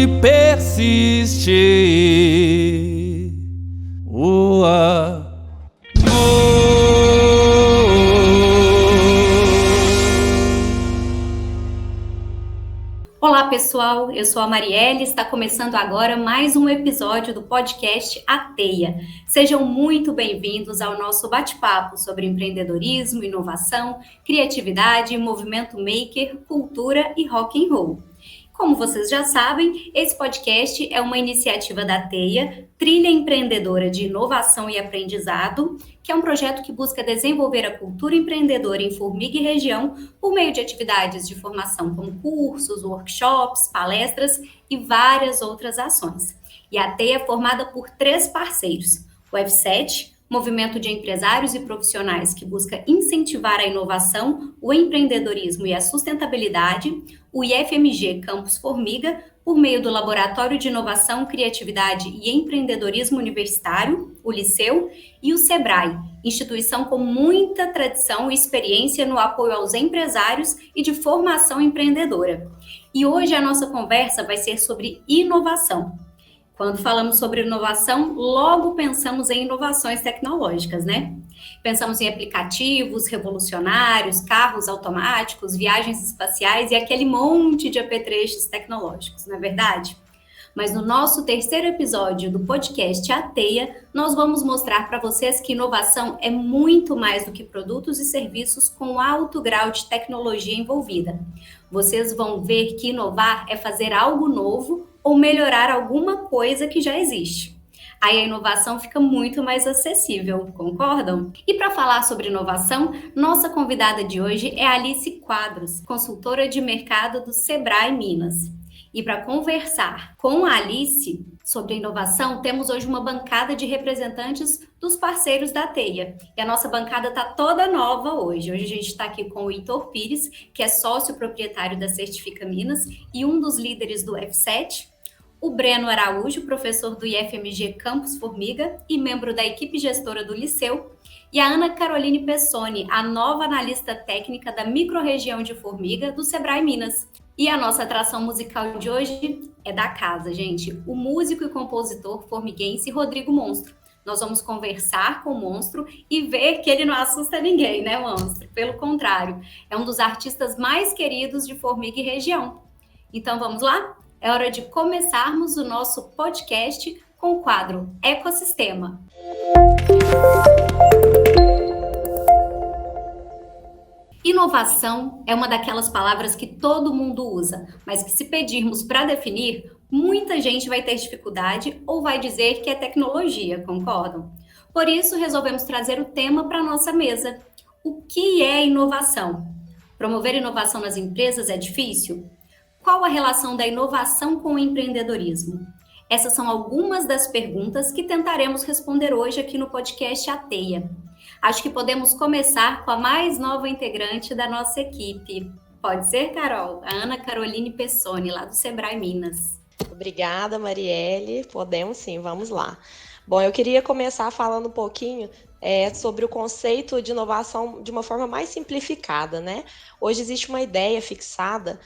e persistir. Olá pessoal, eu sou a Marielle e está começando agora mais um episódio do podcast A Teia. Sejam muito bem-vindos ao nosso bate-papo sobre empreendedorismo, inovação, criatividade, movimento maker, cultura e rock and roll. Como vocês já sabem, esse podcast é uma iniciativa da Teia, Trilha Empreendedora de Inovação e Aprendizado, que é um projeto que busca desenvolver a cultura empreendedora em Formiga e região por meio de atividades de formação como cursos, workshops, palestras e várias outras ações. E a Teia é formada por 3 parceiros: o F7, movimento de empresários e profissionais que busca incentivar a inovação, o empreendedorismo e a sustentabilidade, o IFMG Campus Formiga, por meio do Laboratório de Inovação, Criatividade e Empreendedorismo Universitário, o Liceu, e o SEBRAE, instituição com muita tradição e experiência no apoio aos empresários e de formação empreendedora. E hoje a nossa conversa vai ser sobre inovação. Quando falamos sobre inovação, logo pensamos em inovações tecnológicas, né? Pensamos em aplicativos revolucionários, carros automáticos, viagens espaciais e aquele monte de apetrechos tecnológicos, não é verdade? Mas no nosso terceiro episódio do podcast A Teia, nós vamos mostrar para vocês que inovação é muito mais do que produtos e serviços com alto grau de tecnologia envolvida. Vocês vão ver que inovar é fazer algo novo ou melhorar alguma coisa que já existe. Aí a inovação fica muito mais acessível, concordam? E para falar sobre inovação, nossa convidada de hoje é Alice Quadros, consultora de mercado do SEBRAE Minas. E para conversar com a Alice sobre inovação, temos hoje uma bancada de representantes dos parceiros da Teia. E a nossa bancada está toda nova hoje. Hoje a gente está aqui com o Heitor Pires, que é sócio proprietário da Certifica Minas e um dos líderes do F7. O Breno Araújo, professor do IFMG Campus Formiga e membro da equipe gestora do Liceu. E a Ana Caroline Pessoni, a nova analista técnica da microrregião de Formiga do SEBRAE Minas. E a nossa atração musical de hoje é da casa, gente. O músico e compositor formiguense Rodrigo Monstro. Nós vamos conversar com o Monstro e ver que ele não assusta ninguém, né, Monstro? Pelo contrário, é um dos artistas mais queridos de Formiga e região. Então vamos lá? É hora de começarmos o nosso podcast com o quadro Ecossistema. Inovação é uma daquelas palavras que todo mundo usa, mas que se pedirmos para definir, muita gente vai ter dificuldade ou vai dizer que é tecnologia, concordam? Por isso, resolvemos trazer o tema para a nossa mesa. O que é inovação? Promover inovação nas empresas é difícil? Qual a relação da inovação com o empreendedorismo? Essas são algumas das perguntas que tentaremos responder hoje aqui no podcast A Teia. Acho que podemos começar com a mais nova integrante da nossa equipe. Pode ser, Carol? A Ana Caroline Pessoni, lá do SEBRAE Minas. Obrigada, Marielle. Podemos sim, vamos lá. Bom, eu queria começar falando um pouquinho sobre o conceito de inovação de uma forma mais simplificada, né? Hoje existe uma ideia fixada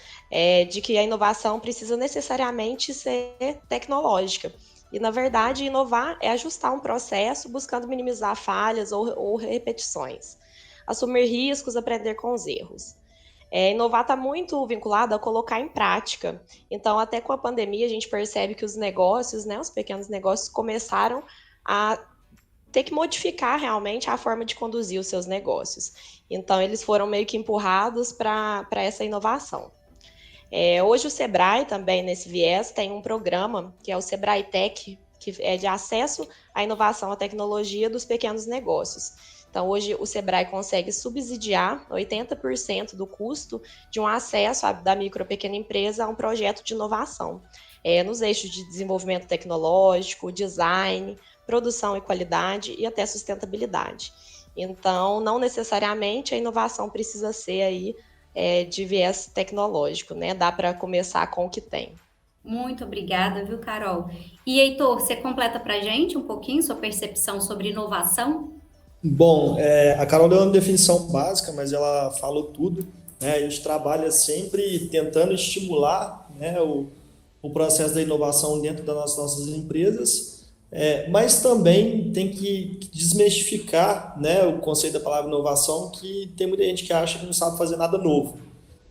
de que a inovação precisa necessariamente ser tecnológica. E, na verdade, inovar é ajustar um processo buscando minimizar falhas ou repetições, assumir riscos, aprender com os erros. Inovar está muito vinculado a colocar em prática. Então, até com a pandemia, a gente percebe que os negócios, né, os pequenos negócios, começaram a ter que modificar realmente a forma de conduzir os seus negócios. Então, eles foram meio que empurrados para essa inovação. Hoje o SEBRAE também, nesse viés, tem um programa que é o SEBRAE Tech, que é de acesso à inovação, à tecnologia dos pequenos negócios. Então, hoje o SEBRAE consegue subsidiar 80% do custo de um acesso da micro e pequena empresa a um projeto de inovação, nos eixos de desenvolvimento tecnológico, design, produção e qualidade e até sustentabilidade. Então, não necessariamente a inovação precisa ser aí de viés tecnológico, né? Dá para começar com o que tem. Muito obrigada, viu, Carol? E, Heitor, você completa para a gente um pouquinho sua percepção sobre inovação? Bom, a Carol deu uma definição básica, mas ela falou tudo, né? A gente trabalha sempre tentando estimular, né, o processo da inovação dentro das nossas empresas, mas também tem que desmistificar, né, o conceito da palavra inovação, que tem muita gente que acha que não sabe fazer nada novo,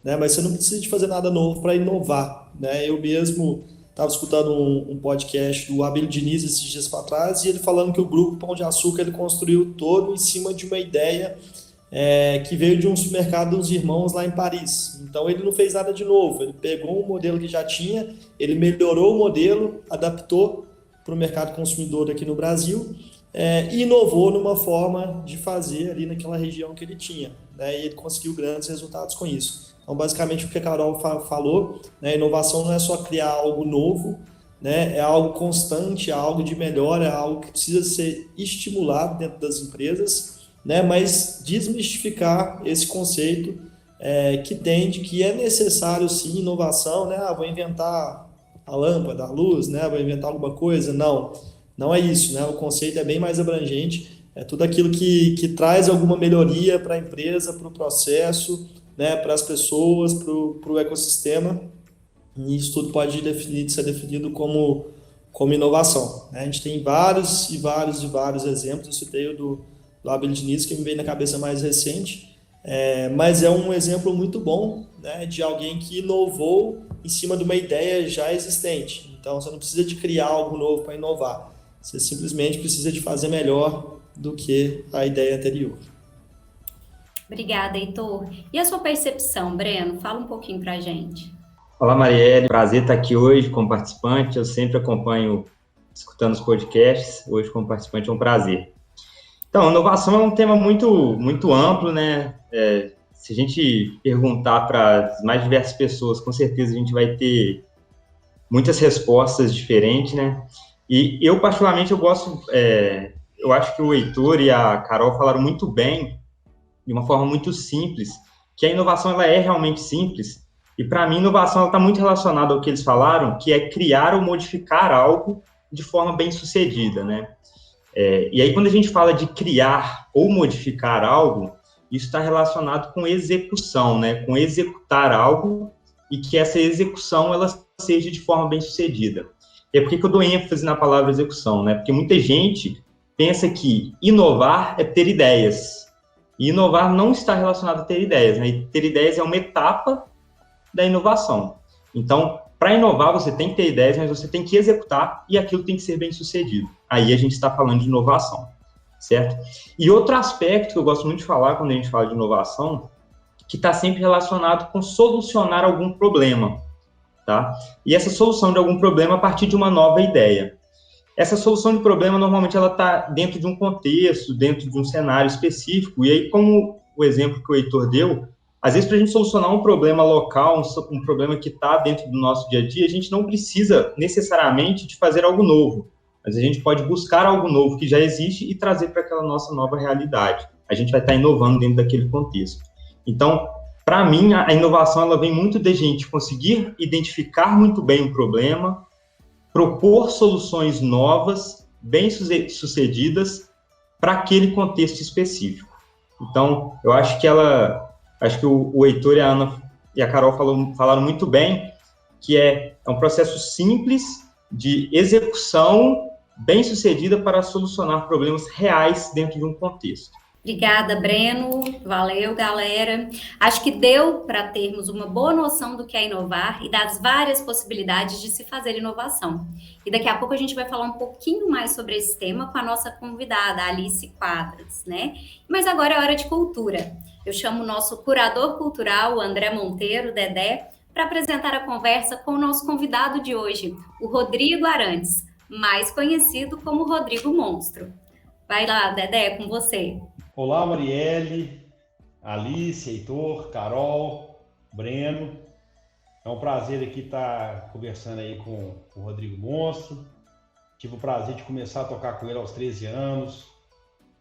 né, mas você não precisa de fazer nada novo para inovar, né? Eu mesmo estava escutando um podcast do Abílio Diniz esses dias para trás, e ele falando que o grupo Pão de Açúcar ele construiu todo em cima de uma ideia que veio de um supermercado dos irmãos lá em Paris. Então ele não fez nada de novo, ele pegou um modelo que já tinha, ele melhorou o modelo, adaptou para o mercado consumidor aqui no Brasil, e inovou numa forma de fazer ali naquela região que ele tinha, né? E ele conseguiu grandes resultados com isso. Então, basicamente, o que a Carol falou, né, inovação não é só criar algo novo, né, é algo constante, é algo de melhora, é algo que precisa ser estimulado dentro das empresas, né, mas desmistificar esse conceito que tem de que é necessário, sim, inovação, né, vou inventar a lâmpada, a luz, né, vou inventar alguma coisa. Não, não é isso, né, o conceito é bem mais abrangente, é tudo aquilo que traz alguma melhoria para a empresa, para o processo, né, para as pessoas, para o ecossistema, e isso tudo pode ser definido como inovação, né? A gente tem vários exemplos. Eu citei o do Abel Diniz, que me veio na cabeça mais recente, mas é um exemplo muito bom, né, de alguém que inovou em cima de uma ideia já existente. Então, você não precisa de criar algo novo para inovar, você simplesmente precisa de fazer melhor do que a ideia anterior. Obrigada, Heitor. E a sua percepção, Breno? Fala um pouquinho para a gente. Olá, Marielle. Prazer estar aqui hoje como participante. Eu sempre acompanho, escutando os podcasts. Hoje, como participante, é um prazer. Então, inovação é um tema muito amplo, né? Se a gente perguntar para as mais diversas pessoas, com certeza a gente vai ter muitas respostas diferentes, né? E eu, particularmente, eu acho que o Heitor e a Carol falaram muito bem, de uma forma muito simples, que a inovação ela é realmente simples, e para mim inovação está muito relacionada ao que eles falaram, que é criar ou modificar algo de forma bem sucedida, né? E aí quando a gente fala de criar ou modificar algo, isso está relacionado com execução, né? Com executar algo e que essa execução ela seja de forma bem sucedida. E por que eu dou ênfase na palavra execução, né? Porque muita gente pensa que inovar é ter ideias. E inovar não está relacionado a ter ideias, né? E ter ideias é uma etapa da inovação. Então, para inovar, você tem que ter ideias, mas você tem que executar e aquilo tem que ser bem sucedido. Aí a gente está falando de inovação, certo? E outro aspecto que eu gosto muito de falar quando a gente fala de inovação, que está sempre relacionado com solucionar algum problema, tá? E essa solução de algum problema a partir de uma nova ideia. Essa solução de problema, normalmente, ela está dentro de um contexto, dentro de um cenário específico, e aí, como o exemplo que o Heitor deu, às vezes, para a gente solucionar um problema local, um problema que está dentro do nosso dia a dia, a gente não precisa, necessariamente, de fazer algo novo, mas a gente pode buscar algo novo que já existe e trazer para aquela nossa nova realidade. A gente vai estar inovando dentro daquele contexto. Então, para mim, a inovação, ela vem muito de gente conseguir identificar muito bem um problema, propor soluções novas, bem-sucedidas, para aquele contexto específico. Então, eu acho que o Heitor e a Ana e a Carol falaram muito bem, que é um processo simples de execução bem-sucedida para solucionar problemas reais dentro de um contexto. Obrigada, Breno. Valeu, galera. Acho que deu para termos uma boa noção do que é inovar e das várias possibilidades de se fazer inovação. E daqui a pouco a gente vai falar um pouquinho mais sobre esse tema com a nossa convidada, Alice Quadras, né? Mas agora é hora de cultura. Eu chamo o nosso curador cultural, o André Monteiro, Dedé, para apresentar a conversa com o nosso convidado de hoje, o Rodrigo Arantes, mais conhecido como Rodrigo Monstro. Vai lá, Dedé, é com você. Olá, Marielle, Alice, Heitor, Carol, Breno. É um prazer aqui estar conversando aí com o Rodrigo Monstro. Tive o prazer de começar a tocar com ele aos 13 anos.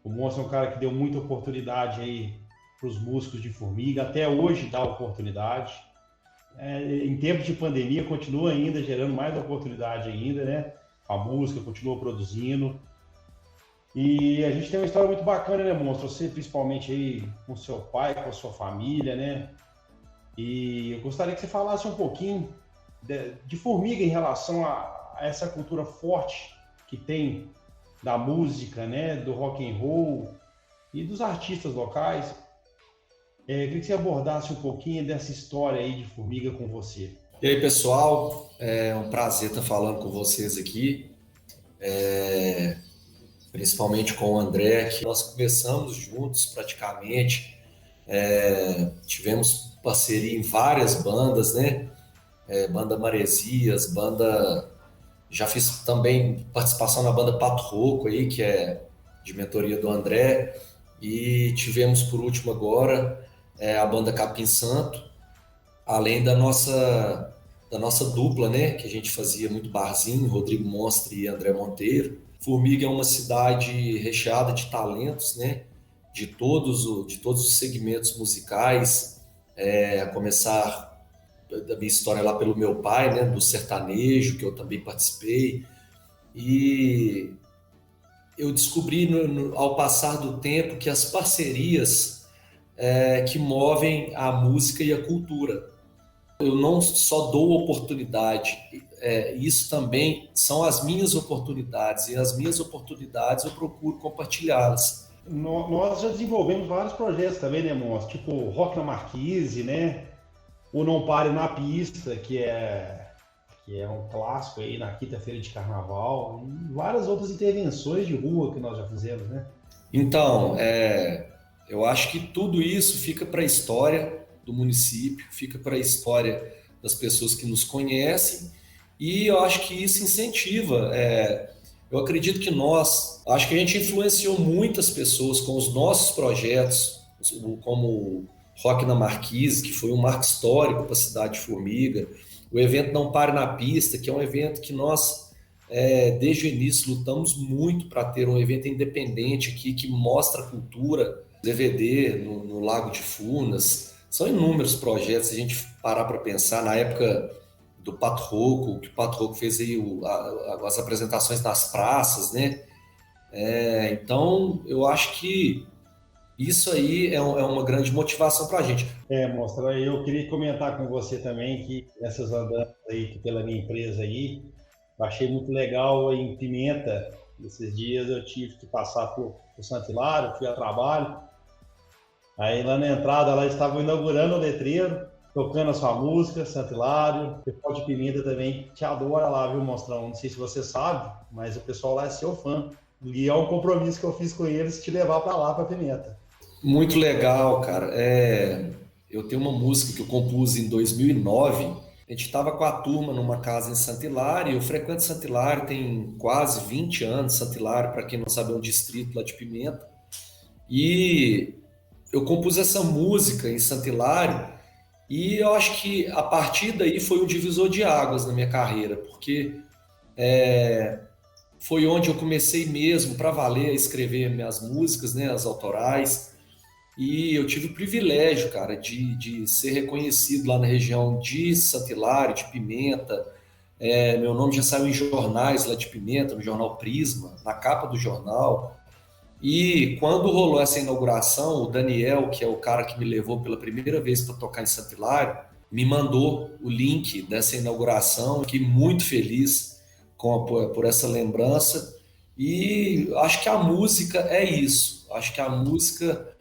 O Monstro é um cara que deu muita oportunidade aí para os músicos de Formiga. Até hoje dá oportunidade. Em tempos de pandemia, continua ainda gerando mais oportunidade ainda, né? A música continua produzindo. E a gente tem uma história muito bacana, né, Monstro? Você, principalmente aí com seu pai, com a sua família, né? E eu gostaria que você falasse um pouquinho de Formiga em relação a essa cultura forte que tem da música, né, do rock and roll e dos artistas locais. Queria que você abordasse um pouquinho dessa história aí de Formiga com você. E aí, pessoal, é um prazer estar falando com vocês aqui, principalmente com o André, que nós começamos juntos praticamente, tivemos parceria em várias bandas, né? Banda Maresias, já fiz também participação na banda Pato Rouco aí, que é de mentoria do André, e tivemos por último agora a banda Capim Santo, além da nossa dupla, né, que a gente fazia muito barzinho, Rodrigo Monstro e André Monteiro. Formiga é uma cidade recheada de talentos, né, de todos os segmentos musicais, a começar da minha história lá pelo meu pai, né, do sertanejo, que eu também participei, e eu descobri ao passar do tempo que as parcerias que movem a música e a cultura. Eu não só dou oportunidade, isso também são as minhas oportunidades, e as minhas oportunidades eu procuro compartilhá-las. Nós já desenvolvemos vários projetos também, né, Monstro? Tipo Rock na Marquise, né? O Não Pare na Pista, que é um clássico aí na quinta-feira de carnaval, e várias outras intervenções de rua que nós já fizemos, né? Então, eu acho que tudo isso fica para a história do município, fica para a história das pessoas que nos conhecem, e eu acho que isso incentiva. Eu acredito que acho que a gente influenciou muitas pessoas com os nossos projetos, como Rock na Marquise, que foi um marco histórico para a cidade de Formiga, o evento Não Pare na Pista, que é um evento que nós, desde o início, lutamos muito para ter um evento independente aqui, que mostra a cultura, DVD no Lago de Furnas. São inúmeros projetos, se a gente parar para pensar, na época do Pato Rouco, que o Pato Rouco fez aí as apresentações nas praças, né? Então, eu acho que isso aí é uma grande motivação para a gente. Mostra, eu queria comentar com você também que essas andanças aí pela minha empresa aí, eu achei muito legal em Pimenta. Esses dias eu tive que passar por Santo Hilário, fui a trabalho. Aí lá na entrada, lá estavam inaugurando o letreiro, tocando a sua música, Santo Hilário. O pessoal de Pimenta também te adora lá, viu, Monstrão? Não sei se você sabe, mas o pessoal lá é seu fã. E é um compromisso que eu fiz com eles, te levar para lá, para Pimenta. Muito legal, cara. Eu tenho uma música que eu compus em 2009. A gente estava com a turma numa casa em Santo Hilário. Eu frequento Santo Hilário, tem quase 20 anos. Santo Hilário, para quem não sabe, é um distrito lá de Pimenta. E eu compus essa música em Santo Hilário, e eu acho que a partir daí foi um divisor de águas na minha carreira, porque foi onde eu comecei mesmo para valer a escrever minhas músicas, né, as autorais, e eu tive o privilégio, cara, de ser reconhecido lá na região de Santo Hilário, de Pimenta. Meu nome já saiu em jornais lá de Pimenta, no jornal Prisma, na capa do jornal. E quando rolou essa inauguração, o Daniel, que é o cara que me levou pela primeira vez para tocar em Santo Hilário, me mandou o link dessa inauguração. Fiquei muito feliz por essa lembrança, e acho que a música é isso. Acho que a música,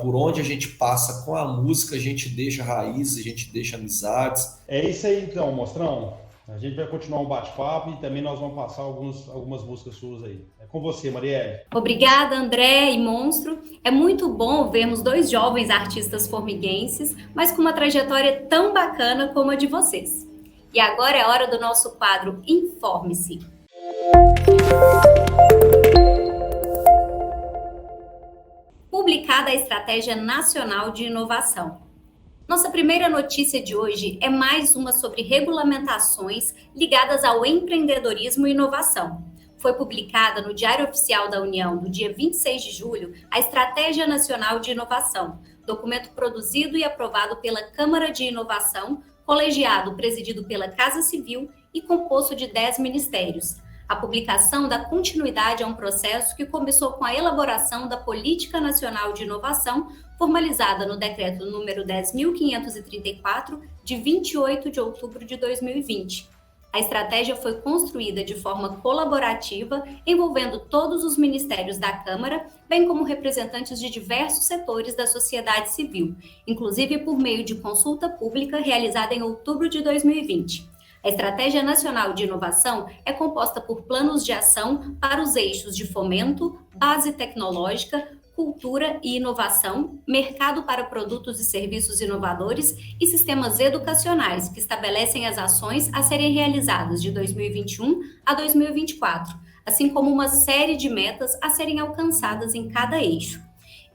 por onde a gente passa com a música, a gente deixa raízes, a gente deixa amizades. É isso aí então, Mostrão. A gente vai continuar um bate-papo e também nós vamos passar algumas músicas suas aí. É com você, Marielle. Obrigada, André e Monstro. É muito bom vermos dois jovens artistas formiguenses, mas com uma trajetória tão bacana como a de vocês. E agora é hora do nosso quadro Informe-se. Publicada a Estratégia Nacional de Inovação. Nossa primeira notícia de hoje é mais uma sobre regulamentações ligadas ao empreendedorismo e inovação. Foi publicada no Diário Oficial da União, no dia 26 de julho, a Estratégia Nacional de Inovação, documento produzido e aprovado pela Câmara de Inovação, colegiado presidido pela Casa Civil e composto de 10 ministérios. A publicação dá continuidade a um processo que começou com a elaboração da Política Nacional de Inovação, formalizada no decreto número 10.534, de 28 de outubro de 2020. A estratégia foi construída de forma colaborativa, envolvendo todos os ministérios da Câmara, bem como representantes de diversos setores da sociedade civil, inclusive por meio de consulta pública realizada em outubro de 2020. A Estratégia Nacional de Inovação é composta por planos de ação para os eixos de fomento, base tecnológica, cultura e inovação, mercado para produtos e serviços inovadores e sistemas educacionais, que estabelecem as ações a serem realizadas de 2021 a 2024, assim como uma série de metas a serem alcançadas em cada eixo.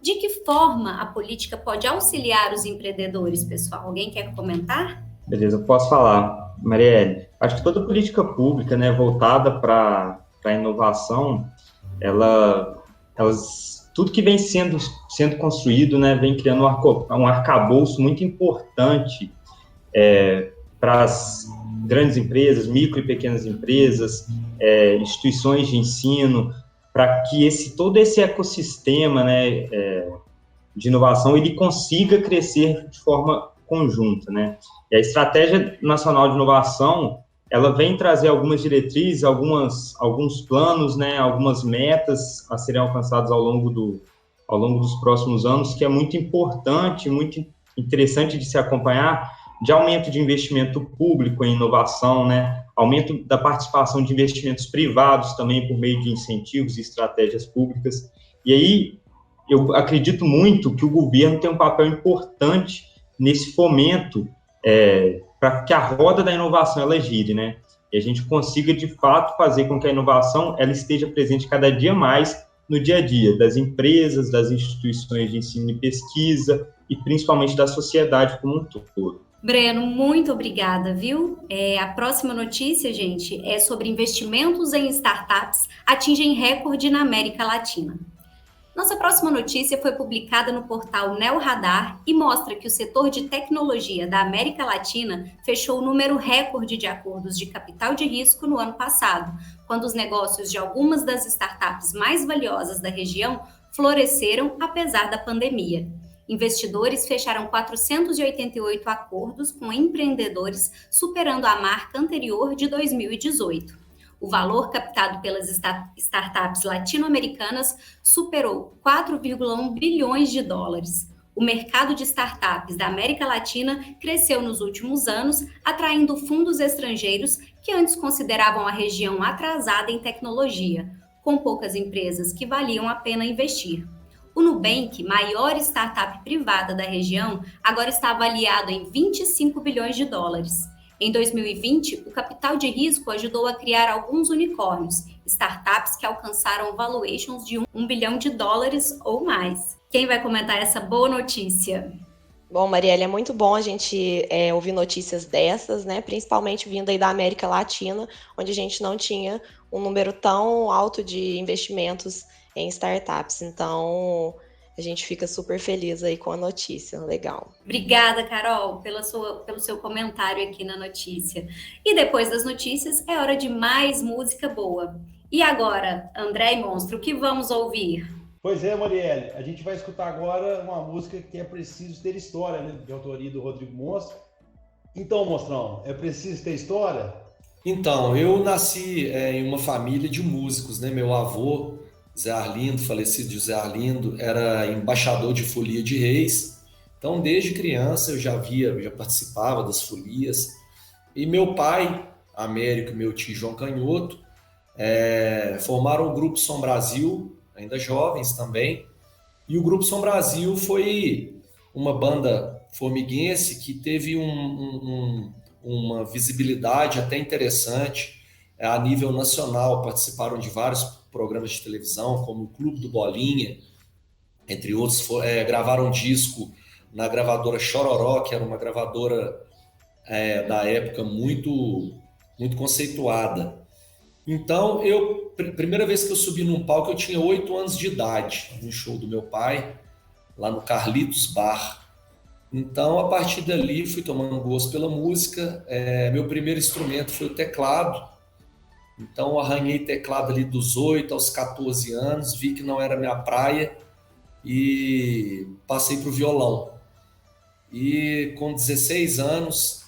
De que forma a política pode auxiliar os empreendedores, pessoal? Alguém quer comentar? Beleza, eu posso falar. Marielle, acho que toda política pública, né, voltada para a inovação, tudo que vem sendo construído, né, vem criando um arcabouço muito importante para as grandes empresas, micro e pequenas empresas, instituições de ensino, para que todo esse ecossistema, né, de inovação ele consiga crescer de forma conjunta, né? E a Estratégia Nacional de Inovação, ela vem trazer algumas diretrizes, alguns planos, né, algumas metas a serem alcançadas ao longo dos próximos anos, que é muito importante, muito interessante de se acompanhar, de aumento de investimento público em inovação, né, aumento da participação de investimentos privados também por meio de incentivos e estratégias públicas. E aí, eu acredito muito que o governo tem um papel importante nesse fomento para que a roda da inovação ela gire, né? E a gente consiga, de fato, fazer com que a inovação ela esteja presente cada dia mais no dia a dia das empresas, das instituições de ensino e pesquisa e principalmente da sociedade como um todo. Breno, muito obrigada, viu? A próxima notícia, gente, é sobre investimentos em startups atingem recorde na América Latina. Nossa próxima notícia foi publicada no portal NeoRadar e mostra que o setor de tecnologia da América Latina fechou o número recorde de acordos de capital de risco no ano passado, quando os negócios de algumas das startups mais valiosas da região floresceram apesar da pandemia. Investidores fecharam 488 acordos com empreendedores, superando a marca anterior de 2018. O valor captado pelas startups latino-americanas superou 4,1 bilhões de dólares. O mercado de startups da América Latina cresceu nos últimos anos, atraindo fundos estrangeiros que antes consideravam a região atrasada em tecnologia, com poucas empresas que valiam a pena investir. O Nubank, maior startup privada da região, agora está avaliado em 25 bilhões de dólares. Em 2020, o capital de risco ajudou a criar alguns unicórnios, startups que alcançaram valuations de 1 bilhão de dólares ou mais. Quem vai comentar essa boa notícia? Bom, Marielle, é muito bom a gente ouvir notícias dessas, né? Principalmente vindo aí da América Latina, onde a gente não tinha um número tão alto de investimentos em startups. Então, a gente fica super feliz aí com a notícia, legal. Obrigada, Carol, pelo seu comentário aqui na notícia. E depois das notícias, é hora de mais música boa. E agora, André e Monstro, o que vamos ouvir? Pois é, Marielle, a gente vai escutar agora uma música que é Preciso Ter História, né, de autoria do Rodrigo Monstro. Então, Monstrão, é preciso ter história? Então, eu nasci em uma família de músicos, né? Meu avô, Zé Arlindo, falecido José Arlindo, era embaixador de folia de reis. Então, desde criança eu já participava das folias. E meu pai, Américo, e meu tio João Canhoto, formaram o Grupo Som Brasil, ainda jovens também. E o Grupo Som Brasil foi uma banda formiguense que teve uma visibilidade até interessante a nível nacional. Participaram de vários programas de televisão, como o Clube do Bolinha, entre outros. Gravaram um disco na gravadora Chororó, que era uma gravadora da época muito, muito conceituada. Então, primeira vez que eu subi num palco, eu tinha 8 anos de idade, no show do meu pai, lá no Carlitos Bar. Então, a partir dali, fui tomando gosto pela música. Meu primeiro instrumento foi o teclado. Então, arranhei teclado ali dos 8 aos 14 anos, vi que não era minha praia e passei para o violão. E com 16 anos,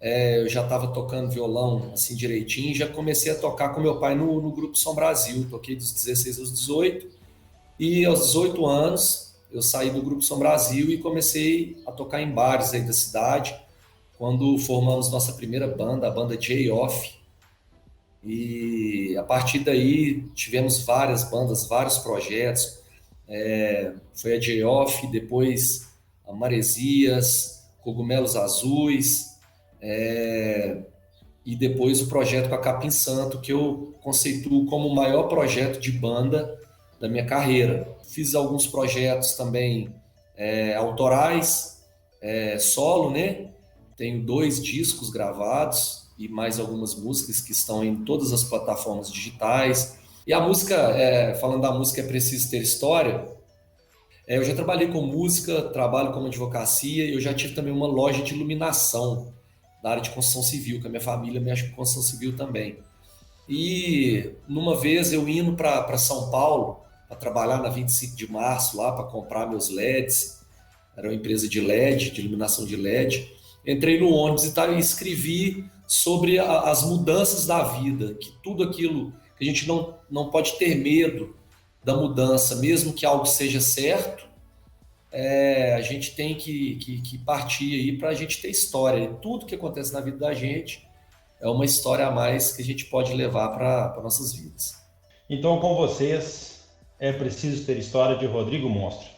eu já estava tocando violão assim direitinho, já comecei a tocar com meu pai no Grupo Som Brasil. Toquei dos 16 aos 18, e aos 18 anos eu saí do Grupo Som Brasil e comecei a tocar em bares aí da cidade, quando formamos nossa primeira banda, a banda J-Off. E a partir daí tivemos várias bandas, vários projetos. Foi a J-Off, depois a Maresias, Cogumelos Azuis, e depois o projeto com a Capim Santo, que eu conceituo como o maior projeto de banda da minha carreira. Fiz alguns projetos também autorais, solo, né? Tenho 2 discos gravados e mais algumas músicas que estão em todas as plataformas digitais. E a música, falando da música, é preciso ter história. Eu já trabalhei com música, trabalho com advocacia, e eu já tive também uma loja de iluminação da área de construção civil, que a minha família mexe com construção civil também. E numa vez eu indo para São Paulo, para trabalhar na 25 de março, lá para comprar meus LEDs, era uma empresa de LED, de iluminação de LED, entrei no ônibus e escrevi sobre as mudanças da vida, que tudo aquilo que a gente não pode ter medo da mudança, mesmo que algo seja certo, a gente tem que partir aí para a gente ter história. E tudo que acontece na vida da gente é uma história a mais que a gente pode levar para nossas vidas. Então, com vocês, é preciso ter história de Rodrigo Monstro.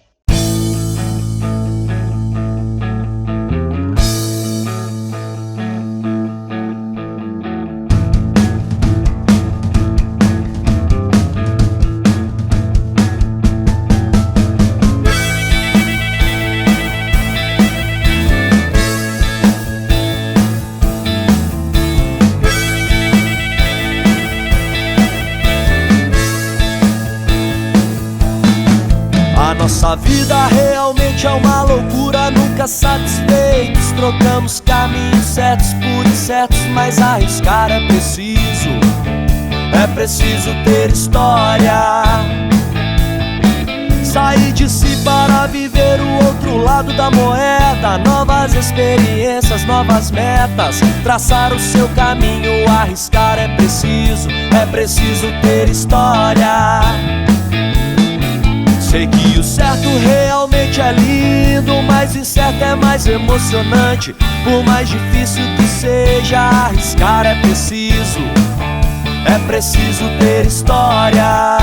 Nossa vida realmente é uma loucura, nunca satisfeitos. Trocamos caminhos certos por incertos, mas arriscar é preciso. É preciso ter história. Sair de si para viver o outro lado da moeda. Novas experiências, novas metas. Traçar o seu caminho, arriscar é preciso. É preciso ter história. Sei que o certo realmente é lindo, mas o incerto é mais emocionante. Por mais difícil que seja, arriscar é preciso. É preciso ter história.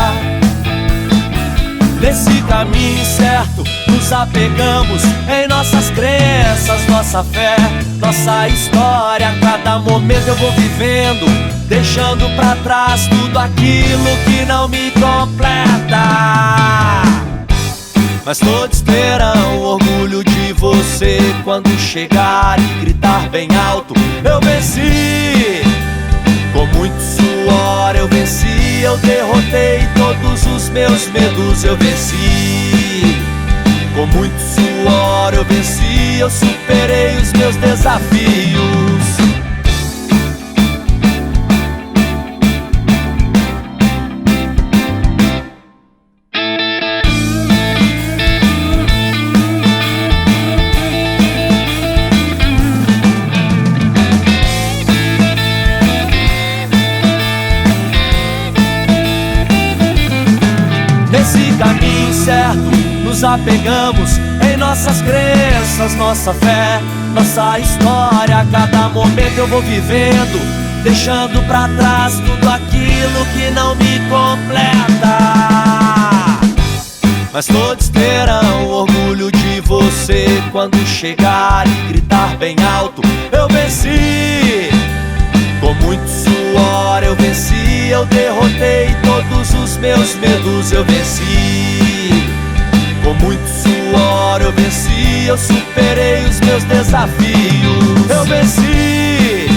Nesse caminho certo, nos apegamos em nossas crenças, nossa fé, nossa história. A cada momento eu vou vivendo, deixando pra trás tudo aquilo que não me completa. Mas todos terão orgulho de você quando chegar e gritar bem alto: eu venci! Com muito suor eu venci, eu derrotei todos os meus medos, eu venci. Com muito suor eu venci, eu superei os meus desafios. Caminho certo, nos apegamos em nossas crenças, nossa fé, nossa história. A cada momento eu vou vivendo, deixando pra trás tudo aquilo que não me completa. Mas todos terão orgulho de você quando chegar e gritar bem alto: eu venci! Com muito suor eu venci, eu derrotei todos os meus medos, eu venci. Com muito suor eu venci, eu superei os meus desafios, eu venci.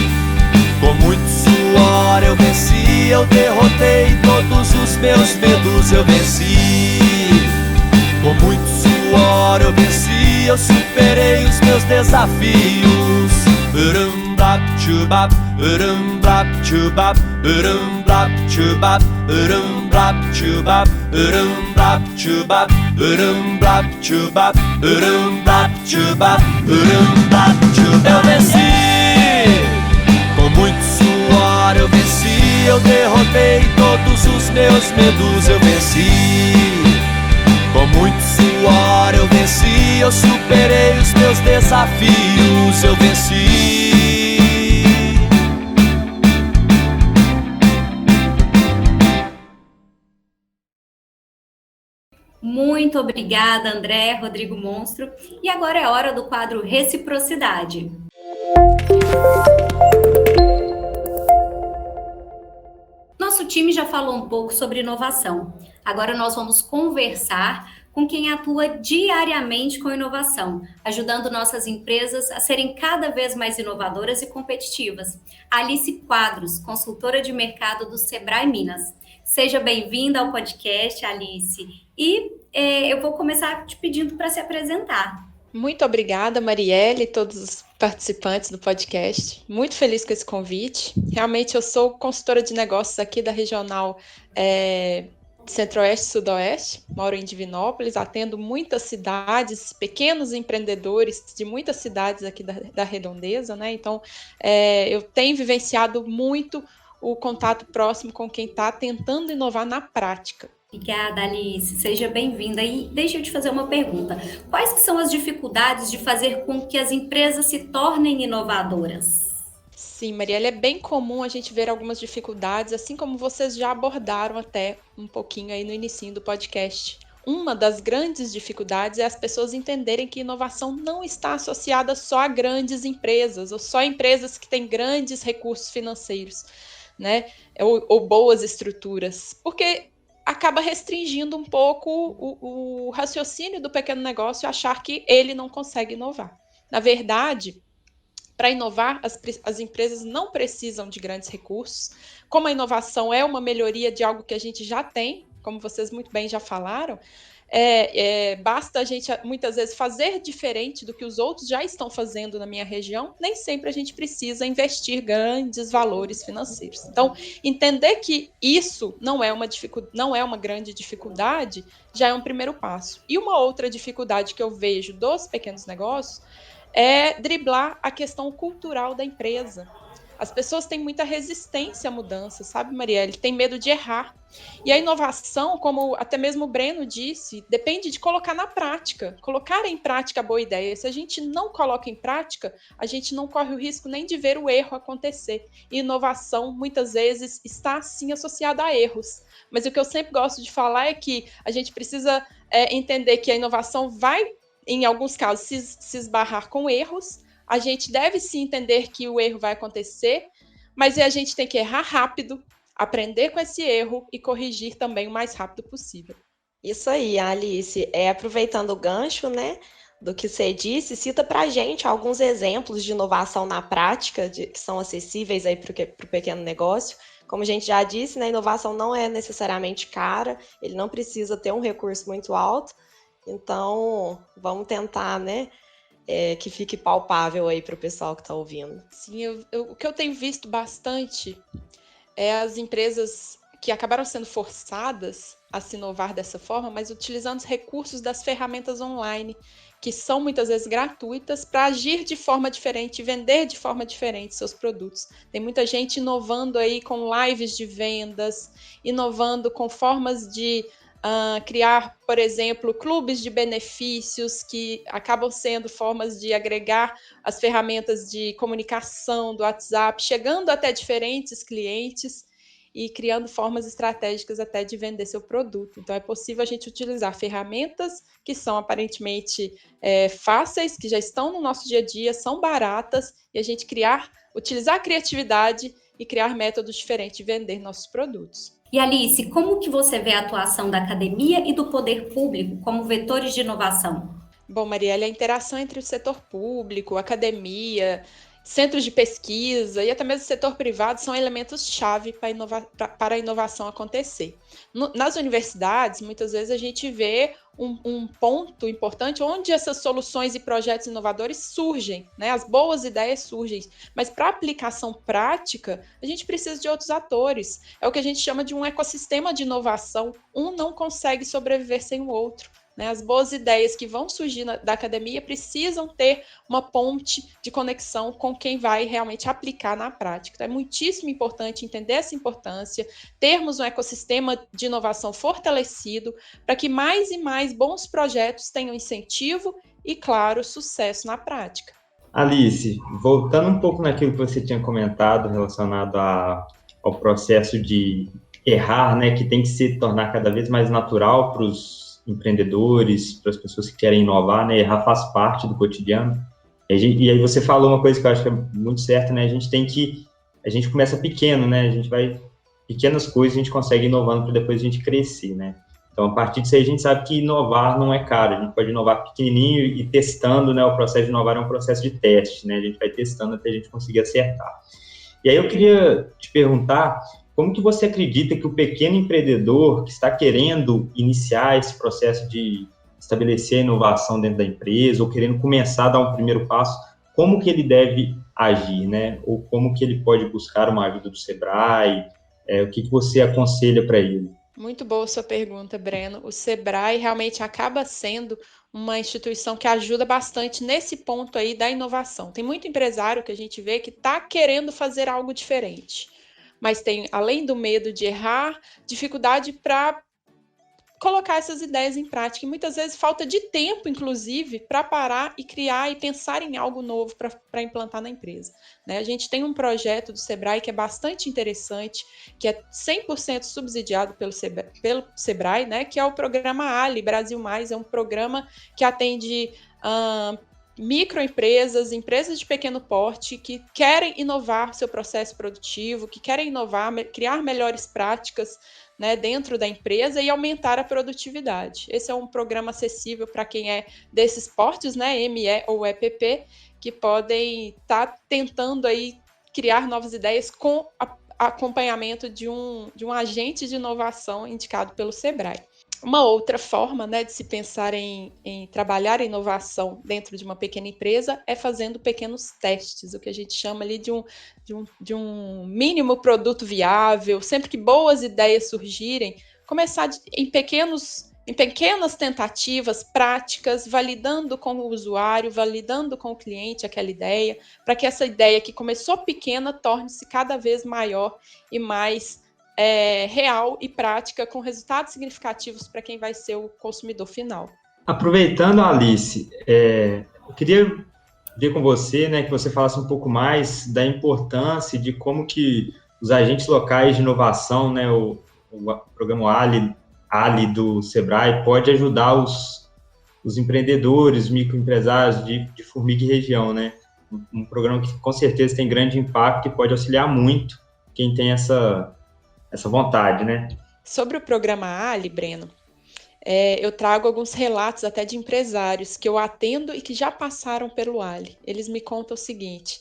Com muito suor eu venci, eu derrotei todos os meus medos, eu venci. Com muito suor eu venci, eu superei os meus desafios. blap chubap, blap chubap, blap chubap, blap chubap, blap chubap, blap chubap, blap chubap, blap chubap. Eu venci, com muito suor eu venci, eu derrotei todos os meus medos, eu venci. Com muito suor eu venci, eu superei os meus desafios, eu venci. Muito obrigada, André, Rodrigo Monstro. E agora é hora do quadro Reciprocidade. Nosso time já falou um pouco sobre inovação. Agora nós vamos conversar com quem atua diariamente com inovação, ajudando nossas empresas a serem cada vez mais inovadoras e competitivas. Alice Quadros, consultora de mercado do Sebrae Minas. Seja bem-vinda ao podcast, Alice. E eu vou começar te pedindo para se apresentar. Muito obrigada, Marielle, e todos os participantes do podcast. Muito feliz com esse convite. Realmente, eu sou consultora de negócios aqui da Regional Centro-Oeste e Sudoeste. Moro em Divinópolis, atendo muitas cidades, pequenos empreendedores de muitas cidades aqui da Redondeza, né? Então, eu tenho vivenciado muito o contato próximo com quem está tentando inovar na prática. Obrigada, Alice. Seja bem-vinda. E deixa eu te fazer uma pergunta. Quais que são as dificuldades de fazer com que as empresas se tornem inovadoras? Sim, Mariela, é bem comum a gente ver algumas dificuldades, assim como vocês já abordaram até um pouquinho aí no início do podcast. Uma das grandes dificuldades é as pessoas entenderem que inovação não está associada só a grandes empresas, ou só empresas que têm grandes recursos financeiros, né? Ou boas estruturas, porque acaba restringindo um pouco o raciocínio do pequeno negócio e achar que ele não consegue inovar. Na verdade, para inovar, as empresas não precisam de grandes recursos. Como a inovação é uma melhoria de algo que a gente já tem, como vocês muito bem já falaram, basta a gente, muitas vezes, fazer diferente do que os outros já estão fazendo na minha região. Nem sempre a gente precisa investir grandes valores financeiros. Então, entender que isso não é uma grande dificuldade já é um primeiro passo. E uma outra dificuldade que eu vejo dos pequenos negócios é driblar a questão cultural da empresa. As pessoas têm muita resistência à mudança, sabe, Marielle? Tem medo de errar. E a inovação, como até mesmo o Breno disse, depende de colocar na prática, colocar em prática a boa ideia. Se a gente não coloca em prática, a gente não corre o risco nem de ver o erro acontecer. E inovação, muitas vezes, está, sim, associada a erros. Mas o que eu sempre gosto de falar é que a gente precisa entender que a inovação vai, em alguns casos, se esbarrar com erros. A gente deve sim entender que o erro vai acontecer, mas a gente tem que errar rápido, aprender com esse erro e corrigir também o mais rápido possível. Isso aí, Alice. Aproveitando o gancho, né, do que você disse, cita para a gente alguns exemplos de inovação na prática que são acessíveis aí para o pequeno negócio. Como a gente já disse, né, a inovação não é necessariamente cara, ele não precisa ter um recurso muito alto. Então, vamos tentar, né, que fique palpável aí para o pessoal que está ouvindo. Sim, o que eu tenho visto bastante é as empresas que acabaram sendo forçadas a se inovar dessa forma, mas utilizando os recursos das ferramentas online, que são muitas vezes gratuitas, para agir de forma diferente e vender de forma diferente seus produtos. Tem muita gente inovando aí com lives de vendas, inovando com formas de criar, por exemplo, clubes de benefícios que acabam sendo formas de agregar as ferramentas de comunicação do WhatsApp, chegando até diferentes clientes e criando formas estratégicas até de vender seu produto. Então, é possível a gente utilizar ferramentas que são aparentemente fáceis, que já estão no nosso dia a dia, são baratas, e a gente utilizar a criatividade e criar métodos diferentes de vender nossos produtos. E Alice, como que você vê a atuação da academia e do poder público como vetores de inovação? Bom, Marielle, a interação entre o setor público, a academia centros de pesquisa e até mesmo o setor privado são elementos-chave para a inovação acontecer. Nas universidades, muitas vezes a gente vê um ponto importante onde essas soluções e projetos inovadores surgem, né? As boas ideias surgem, mas para aplicação prática, a gente precisa de outros atores. É o que a gente chama de um ecossistema de inovação. Um não consegue sobreviver sem o outro. As boas ideias que vão surgir da academia precisam ter uma ponte de conexão com quem vai realmente aplicar na prática. Então, é muitíssimo importante entender essa importância, termos um ecossistema de inovação fortalecido para que mais e mais bons projetos tenham incentivo e, claro, sucesso na prática. Alice, voltando um pouco naquilo que você tinha comentado relacionado ao processo de errar, né, que tem que se tornar cada vez mais natural para os empreendedores, para as pessoas que querem inovar, né? Errar faz parte do cotidiano. E aí você falou uma coisa que eu acho que é muito certa, né? A gente começa pequeno, né? A gente vai, pequenas coisas a gente consegue inovando para depois a gente crescer, né? Então, a partir disso aí, a gente sabe que inovar não é caro, a gente pode inovar pequenininho e testando, né? O processo de inovar é um processo de teste, né? A gente vai testando até a gente conseguir acertar. E aí eu queria te perguntar, como que você acredita que o pequeno empreendedor que está querendo iniciar esse processo de estabelecer a inovação dentro da empresa ou querendo começar a dar um primeiro passo, como que ele deve agir, né? Ou como que ele pode buscar uma ajuda do Sebrae? O que você aconselha para ele? Muito boa sua pergunta, Breno. O Sebrae realmente acaba sendo uma instituição que ajuda bastante nesse ponto aí da inovação. Tem muito empresário que a gente vê que está querendo fazer algo diferente, mas tem, além do medo de errar, dificuldade para colocar essas ideias em prática. E muitas vezes falta de tempo, inclusive, para parar e criar e pensar em algo novo para implantar na empresa. Né? A gente tem um projeto do Sebrae que é bastante interessante, que é 100% subsidiado pelo Sebrae, né? Que é o programa Ali Brasil Mais. É um programa que atende microempresas, empresas de pequeno porte que querem inovar seu processo produtivo, que querem inovar, criar melhores práticas, né, dentro da empresa e aumentar a produtividade. Esse é um programa acessível para quem é desses portes, né, ME ou EPP, que podem estar tentando aí criar novas ideias com acompanhamento de um agente de inovação indicado pelo Sebrae. Uma outra forma, né, de se pensar em trabalhar a inovação dentro de uma pequena empresa é fazendo pequenos testes, o que a gente chama ali de um mínimo produto viável. Sempre que boas ideias surgirem, começar em pequenas tentativas práticas, validando com o usuário, validando com o cliente aquela ideia, para que essa ideia que começou pequena torne-se cada vez maior e mais real e prática, com resultados significativos para quem vai ser o consumidor final. Aproveitando, Alice, eu queria ver com você, né, que você falasse um pouco mais da importância de como que os agentes locais de inovação, né, o programa Ali do Sebrae, pode ajudar os empreendedores, microempresários de Formiga e região, né? Um programa que com certeza tem grande impacto e pode auxiliar muito quem tem essa vontade, né? Sobre o programa Ali, Breno, eu trago alguns relatos até de empresários que eu atendo e que já passaram pelo Ali. Eles me contam o seguinte: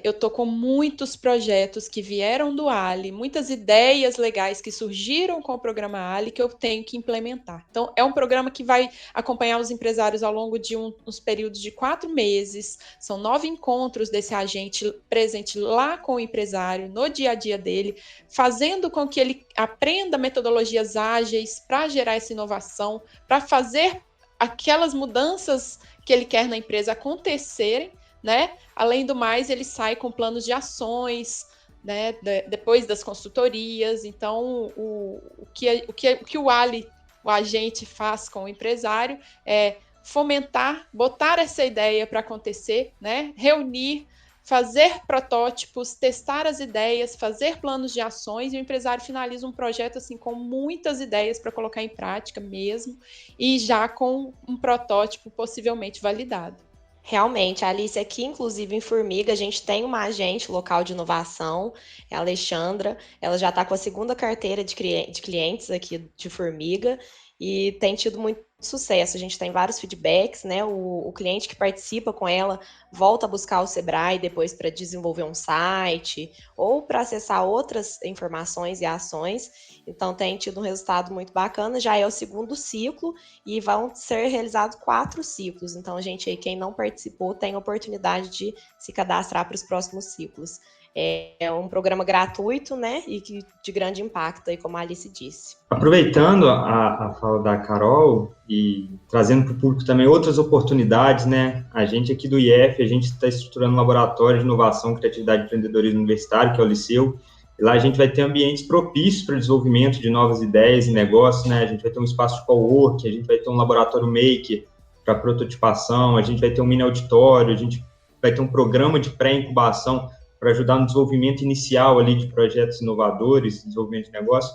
eu estou com muitos projetos que vieram do Ali, muitas ideias legais que surgiram com o programa Ali que eu tenho que implementar. Então, é um programa que vai acompanhar os empresários ao longo de uns períodos de 4 meses. São 9 encontros desse agente presente lá com o empresário, no dia a dia dele, fazendo com que ele aprenda metodologias ágeis para gerar essa inovação, para fazer aquelas mudanças que ele quer na empresa acontecerem, né? Além do mais, ele sai com planos de ações, né? Depois das consultorias. Então, o que o Ali, o agente, faz com o empresário é fomentar, botar essa ideia para acontecer, né? Reunir, fazer protótipos, testar as ideias, fazer planos de ações, e o empresário finaliza um projeto assim com muitas ideias para colocar em prática mesmo, e já com um protótipo possivelmente validado. Realmente, a Alice, aqui, inclusive em Formiga, a gente tem uma agente local de inovação, é a Alexandra. Ela já está com a 2ª carteira de clientes aqui de Formiga. e tem tido muito sucesso. A gente tem vários feedbacks, né? O cliente que participa com ela volta a buscar o Sebrae depois para desenvolver um site ou para acessar outras informações e ações. Então, tem tido um resultado muito bacana. Já é o segundo ciclo e vão ser realizados 4 ciclos. Então, gente, aí, quem não participou tem a oportunidade de se cadastrar para os próximos ciclos. É um programa gratuito, né, e de grande impacto, aí, como a Alice disse. Aproveitando a fala da Carol e trazendo para o público também outras oportunidades, né, a gente aqui do IF, a gente está estruturando um laboratório de inovação, criatividade e empreendedorismo universitário, que é o Liceu, e lá a gente vai ter ambientes propícios para o desenvolvimento de novas ideias e negócios, né, a gente vai ter um espaço de coworking, a gente vai ter um laboratório maker para prototipação, a gente vai ter um mini auditório, a gente vai ter um programa de pré-incubação para ajudar no desenvolvimento inicial ali de projetos inovadores, desenvolvimento de negócio.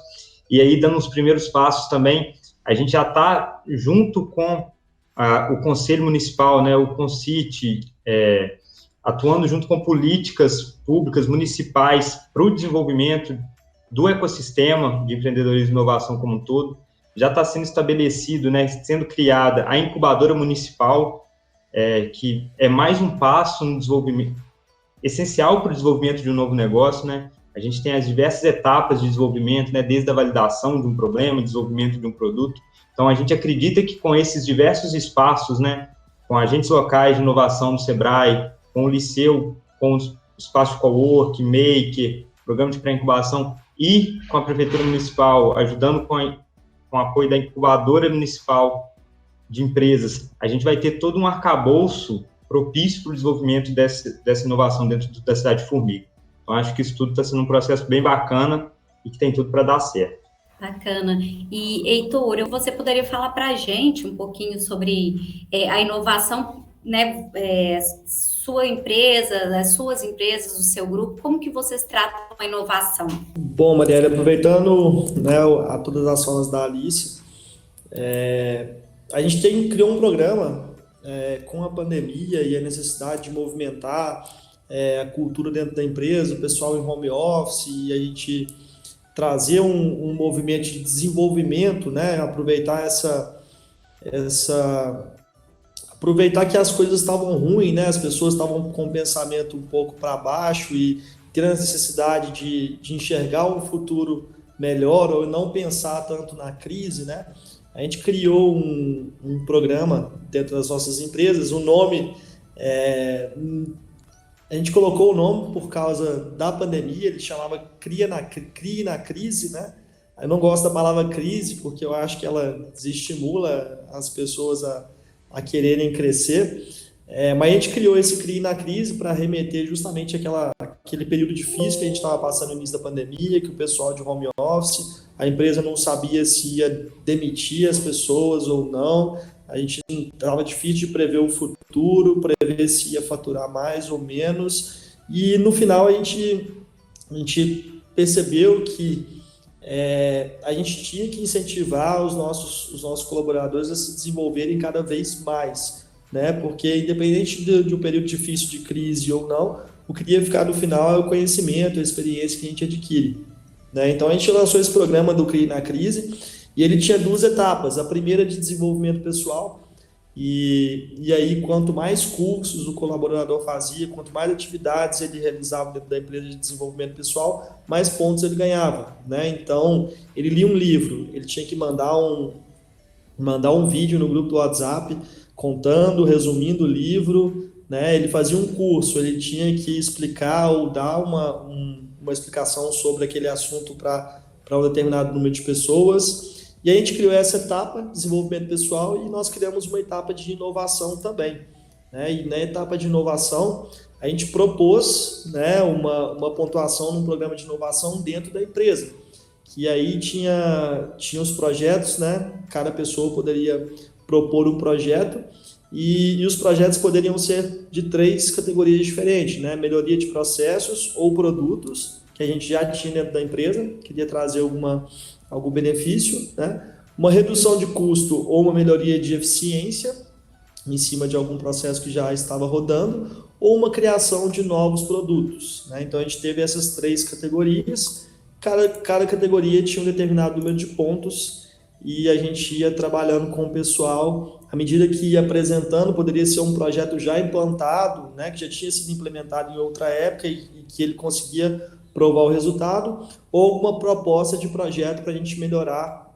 E aí, dando os primeiros passos também, a gente já está junto com o Conselho Municipal, né, o CONCIT, atuando junto com políticas públicas municipais para o desenvolvimento do ecossistema de empreendedorismo e inovação como um todo. Já está sendo estabelecido, né, sendo criada a incubadora municipal, que é mais um passo no desenvolvimento, essencial para o desenvolvimento de um novo negócio, né? A gente tem as diversas etapas de desenvolvimento, né? Desde a validação de um problema, desenvolvimento de um produto. Então, a gente acredita que com esses diversos espaços, né? Com agentes locais de inovação do Sebrae, com o Liceu, com os espaços de coworking, maker, programa de pré-incubação e com a Prefeitura Municipal, ajudando com o apoio da incubadora municipal de empresas, a gente vai ter todo um arcabouço propício para o desenvolvimento dessa inovação dentro da cidade de Formiga. Então, acho que isso tudo está sendo um processo bem bacana e que tem tudo para dar certo. Bacana. E, Heitor, você poderia falar para a gente um pouquinho sobre a inovação, né, sua empresa, as suas empresas, o seu grupo, como que vocês tratam a inovação? Bom, Marielle, aproveitando, né, todas as falas da Alice, a gente criou um programa com a pandemia e a necessidade de movimentar a cultura dentro da empresa, o pessoal em home office, e a gente trazer um movimento de desenvolvimento, né? Aproveitar aproveitar que as coisas estavam ruins, né? As pessoas estavam com o pensamento um pouco para baixo e ter a necessidade de enxergar um futuro melhor ou não pensar tanto na crise, né? A gente criou um programa dentro das nossas empresas, o nome, a gente colocou o nome por causa da pandemia, ele chamava Crie na Crise, né? Eu não gosto da palavra crise, porque eu acho que ela desestimula as pessoas a quererem crescer, mas a gente criou esse Crie na Crise para remeter justamente aquele período difícil que a gente estava passando no início da pandemia, que o pessoal de home office, a empresa não sabia se ia demitir as pessoas ou não, a gente estava difícil de prever o futuro, prever se ia faturar mais ou menos, e no final a gente percebeu que a gente tinha que incentivar os nossos colaboradores a se desenvolverem cada vez mais, né? Porque independente de um período difícil de crise ou não, o que ia ficar no final é o conhecimento, a experiência que a gente adquire, né? Então a gente lançou esse programa do Crie na Crise e ele tinha 2 etapas. A primeira de desenvolvimento pessoal, e aí quanto mais cursos o colaborador fazia, quanto mais atividades ele realizava dentro da empresa de desenvolvimento pessoal, mais pontos ele ganhava, né? Então ele lia um livro, ele tinha que mandar um vídeo no grupo do WhatsApp contando, resumindo o livro, né? Ele fazia um curso, ele tinha que explicar ou dar uma explicação sobre aquele assunto para um determinado número de pessoas. E a gente criou essa etapa, desenvolvimento pessoal, e nós criamos uma etapa de inovação também, né? E na etapa de inovação, a gente propôs, né, uma pontuação num programa de inovação dentro da empresa, que aí tinha os projetos, né? Cada pessoa poderia propor um projeto, e os projetos poderiam ser de 3 categorias diferentes, né? Melhoria de processos ou produtos, que a gente já tinha dentro da empresa, queria trazer algum benefício, né? Uma redução de custo ou uma melhoria de eficiência em cima de algum processo que já estava rodando, ou uma criação de novos produtos, né? Então a gente teve essas 3 categorias, cada categoria tinha um determinado número de pontos e a gente ia trabalhando com o pessoal, à medida que ia apresentando, poderia ser um projeto já implantado, né, que já tinha sido implementado em outra época e que ele conseguia provar o resultado, ou uma proposta de projeto para a gente melhorar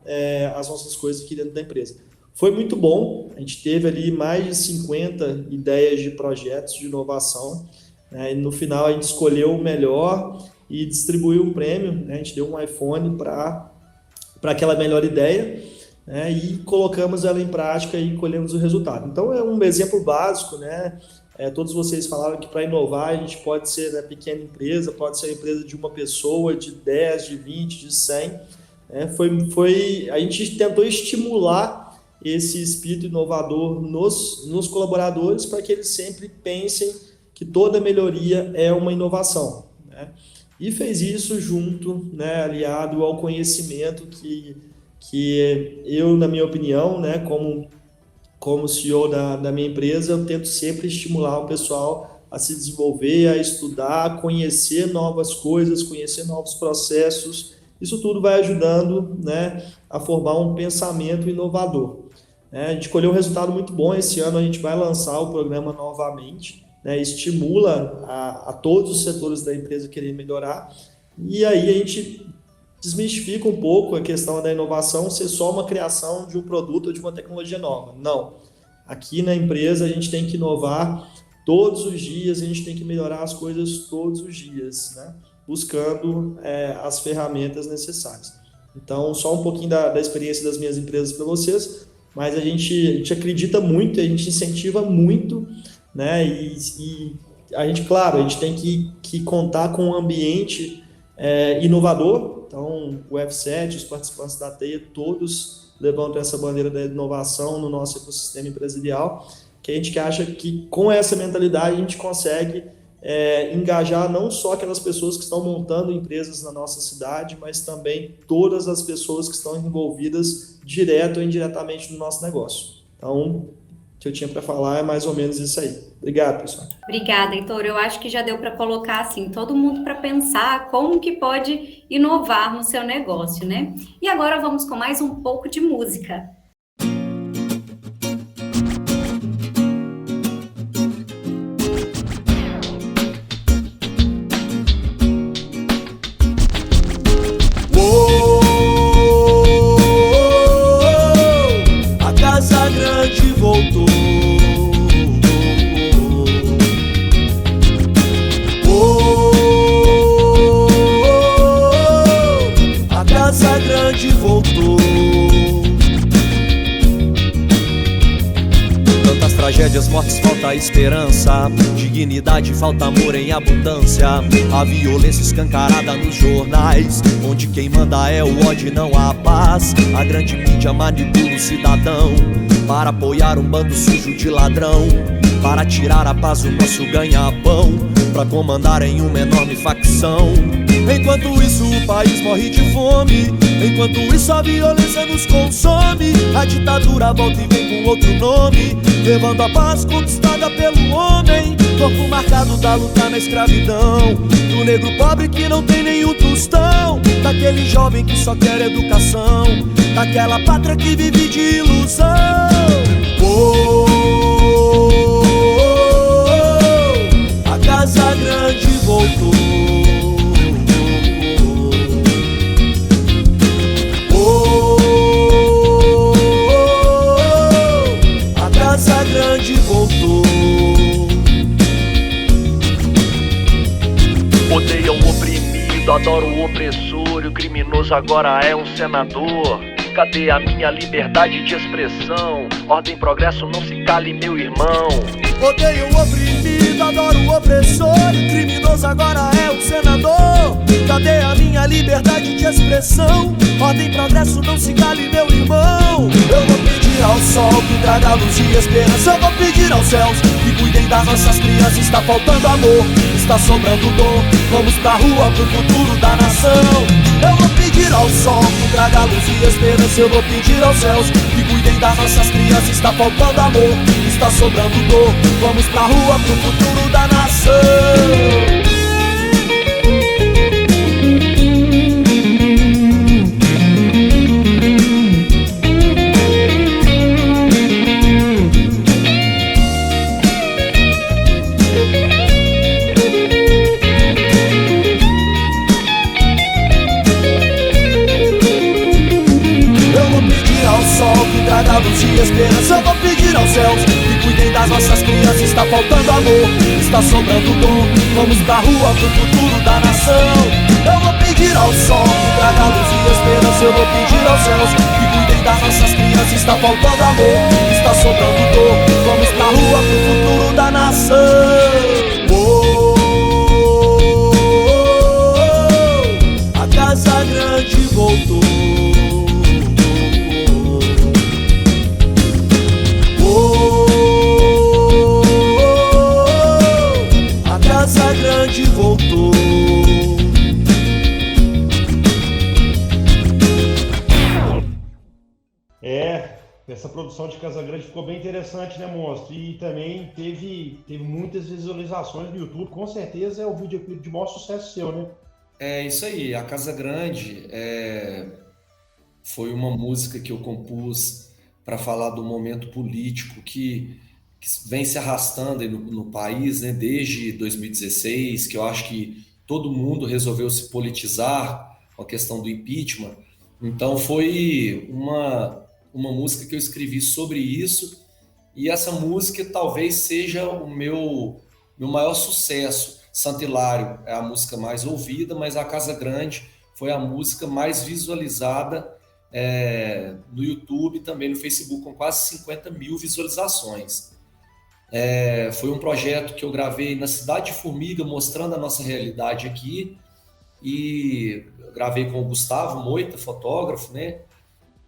as nossas coisas aqui dentro da empresa. Foi muito bom, a gente teve ali mais de 50 ideias de projetos de inovação, né, e no final a gente escolheu o melhor e distribuiu um prêmio, né, a gente deu um iPhone para aquela melhor ideia, né, e colocamos ela em prática e colhemos o resultado. Então é um exemplo básico, né? Todos vocês falaram que para inovar a gente pode ser, né, pequena empresa, pode ser uma empresa de uma pessoa, de 10, de 20, de 100. A gente tentou estimular esse espírito inovador nos colaboradores para que eles sempre pensem que toda melhoria é uma inovação, né? E fez isso junto, né, aliado ao conhecimento que eu, na minha opinião, né, como CEO da minha empresa, eu tento sempre estimular o pessoal a se desenvolver, a estudar, a conhecer novas coisas, conhecer novos processos. Isso tudo vai ajudando, né, a formar um pensamento inovador. A gente colheu um resultado muito bom. Esse ano a gente vai lançar o programa novamente, né, estimula a todos os setores da empresa querer melhorar. E aí a gente desmistifica um pouco a questão da inovação ser só uma criação de um produto ou de uma tecnologia nova. Não. Aqui na empresa a gente tem que inovar todos os dias, a gente tem que melhorar as coisas todos os dias, né? Buscando as ferramentas necessárias. Então, só um pouquinho da experiência das minhas empresas para vocês, mas a gente acredita muito, a gente incentiva muito, né? E a gente, claro, a gente tem que contar com um ambiente inovador. Então, o F7, os participantes da TEIA, todos levantam essa bandeira da inovação no nosso ecossistema empresarial, que a gente acha que com essa mentalidade a gente consegue engajar não só aquelas pessoas que estão montando empresas na nossa cidade, mas também todas as pessoas que estão envolvidas direto ou indiretamente no nosso negócio. Então, o que eu tinha para falar é mais ou menos isso aí. Obrigado, pessoal. Obrigada, Heitor. Eu acho que já deu para colocar assim todo mundo para pensar como que pode inovar no seu negócio, né? E agora vamos com mais um pouco de música. A Casa Grande voltou. A Casa Grande voltou. Tantas tragédias, mortes, falta esperança. Dignidade, falta amor em abundância. A violência escancarada nos jornais, onde quem manda é o ódio e não a paz. A grande mídia manipula o cidadão para apoiar um bando sujo de ladrão, para tirar a paz do nosso ganha-pão, para comandar em uma enorme facção. Enquanto isso o país morre de fome, enquanto isso a violência nos consome. A ditadura volta e vem com outro nome, levando a paz conquistada pelo homem. Corpo marcado da luta na escravidão, do negro pobre que não tem nenhum tostão, daquele jovem que só quer educação, daquela pátria que vive de ilusão. A Casa Grande voltou. A Casa Grande voltou. Odeio o oprimido, adoro o opressor, e o criminoso agora é um senador. Cadê a minha liberdade de expressão? Ordem e progresso, não se cale, meu irmão. Odeio o oprimido, adoro o opressor, e o criminoso agora é um senador. Cadê a minha liberdade de expressão? Ordem e progresso, não se cale, meu irmão. Eu vou pedir ao sol que traga luz e esperança. Eu vou pedir aos céus que cuidem das nossas crianças. Está faltando amor, está sobrando dor. Vamos pra rua pro futuro da nação. Eu vou pedir ao sol que traga luz e esperança. Eu vou pedir aos céus que cuidem das nossas crianças. Está faltando amor, está sobrando dor. Vamos pra rua pro futuro da nação. pedir ao sol que traga luz e esperança. Eu vou pedir aos céus que cuidem das nossas crianças. Está faltando amor, está sobrando dom. Vamos pra rua pro futuro da nação. Eu vou pedir ao sol que traga luz e esperança. Eu vou pedir aos céus que cuidem das nossas crianças. Está faltando amor, está sobrando dor. Vamos pra rua pro futuro da nação. A casa grande voltou. A casa grande voltou. Essa produção de Casa Grande ficou bem interessante, né, monstro? E também teve muitas visualizações no YouTube. Com certeza é o videoclipe de maior sucesso seu, né? É isso aí. A Casa Grande foi uma música que eu compus para falar do momento político que vem se arrastando aí no país, né, desde 2016, que eu acho que todo mundo resolveu se politizar com a questão do impeachment. Então foi uma música que eu escrevi sobre isso, e essa música talvez seja o meu maior sucesso. Santo Hilário é a música mais ouvida, mas a Casa Grande foi a música mais visualizada no YouTube e também no Facebook, com quase 50 mil visualizações. Foi um projeto que eu gravei na Cidade de Formiga, mostrando a nossa realidade aqui, e eu gravei com o Gustavo Moita, fotógrafo, né?